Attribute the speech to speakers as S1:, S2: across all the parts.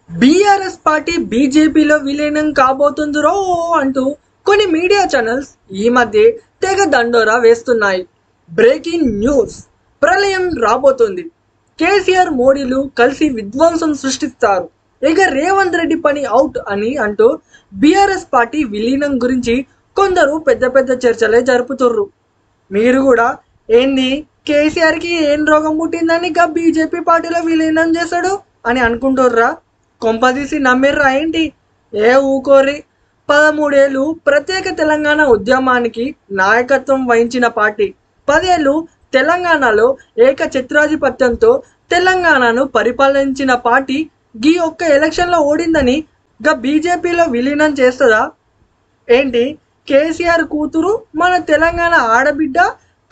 S1: BRS party బీజేపీలో విలీనం కాబోతుందిరో అంటూ కొన్ని మీడియా ఛానల్స్ ఈ మధ్య తెగ దండోరా వేస్తున్నాయి. బ్రేకింగ్ న్యూస్, ప్రళయం రాబోతుంది. కేసీఆర్ మోడీలు కలిసి విధ్వంసం సృష్టిస్తారు. ఇక రేవంత్ రెడ్డి పని అవుట్ అని అంటూ బీఆర్ఎస్ పార్టీ విలీనం గురించి కొందరు పెద్ద పెద్ద చర్చలే జరుపుతుర్రు. మీరు కూడా ఏంది కేసీఆర్కి ఏం రోగం పుట్టిందని ఇక బీజేపీ పార్టీలో విలీనం చేశాడు అని అనుకుంటుర్రా? కొంపదీసి నమ్మిర్రా ఏంటి? ఏ ఊకోరి. 13 ఏళ్ళు ప్రత్యేక తెలంగాణ ఉద్యమానికి నాయకత్వం వహించిన పార్టీ, 10 ఏళ్ళు తెలంగాణలో ఏకఛత్రాధిపత్యంతో తెలంగాణను పరిపాలించిన పార్టీ గీ ఒక్క ఎలక్షన్లో ఓడిందని గా బీజేపీలో విలీనం చేస్తుందా ఏంటి? కేసీఆర్ కూతురు మన తెలంగాణ ఆడబిడ్డ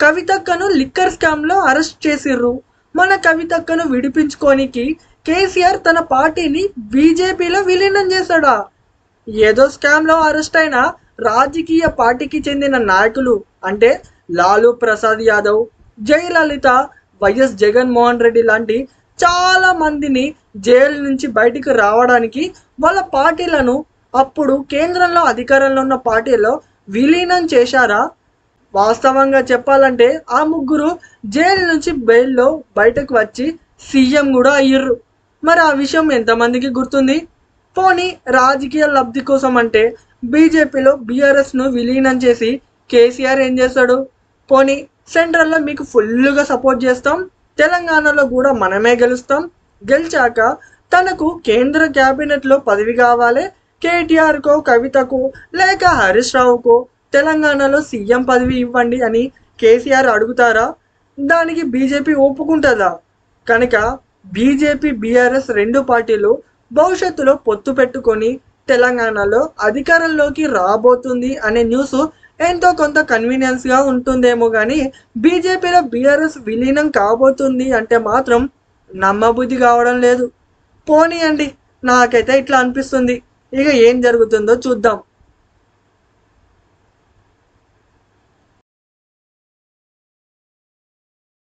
S1: కవితక్కను లిక్కర్ స్కామ్లో అరెస్ట్ చేసిర్రు. మన కవితక్కను విడిపించుకోనికి కేసీఆర్ తన పార్టీని బీజేపీలో విలీనం చేశాడా? ఏదో స్కామ్లో అరెస్ట్ అయిన రాజకీయ పార్టీకి చెందిన నాయకులు అంటే లాలూ ప్రసాద్ యాదవ్, జయలలిత, వైఎస్ జగన్మోహన్ రెడ్డి లాంటి చాలా మందిని జైలు నుంచి బయటికి రావడానికి వాళ్ళ పార్టీలను అప్పుడు కేంద్రంలో అధికారంలో ఉన్న పార్టీలో విలీనం చేశారా? వాస్తవంగా చెప్పాలంటే ఆ ముగ్గురు జైలు నుంచి బెయిల్లో బయటకు వచ్చి సీఎం కూడా అయ్యిర్రు. మరి ఆ విషయం ఎంతమందికి గుర్తుంది? పోనీ రాజకీయ లబ్ధి కోసం అంటే బీజేపీలో బీఆర్ఎస్ను విలీనం చేసి కేసీఆర్ ఏం చేస్తాడు? పోనీ సెంట్రల్లో మీకు ఫుల్గా సపోర్ట్ చేస్తాం, తెలంగాణలో కూడా మనమే గెలుస్తాం, గెలిచాక తనకు కేంద్ర క్యాబినెట్లో పదవి కావాలి, కేటీఆర్కో కవితకో లేక హరీష్ రావుకో తెలంగాణలో సీఎం పదవి ఇవ్వండి అని కేసీఆర్ అడుగుతారా? దానికి బీజేపీ ఒప్పుకుంటుందా? కనుక బీజేపీ బీఆర్ఎస్ రెండు పార్టీలు భవిష్యత్తులో పొత్తు పెట్టుకొని తెలంగాణలో అధికారంలోకి రాబోతుంది అనే న్యూస్ ఎంతో కొంత కన్వీనియన్స్గా ఉంటుందేమో కానీ బీజేపీలో బీఆర్ఎస్ విలీనం కాబోతుంది అంటే మాత్రం నమ్మబుద్ధి కావడం లేదు. పోనీ అండి, నాకైతే ఇట్లా అనిపిస్తుంది. ఇక ఏం జరుగుతుందో చూద్దాం.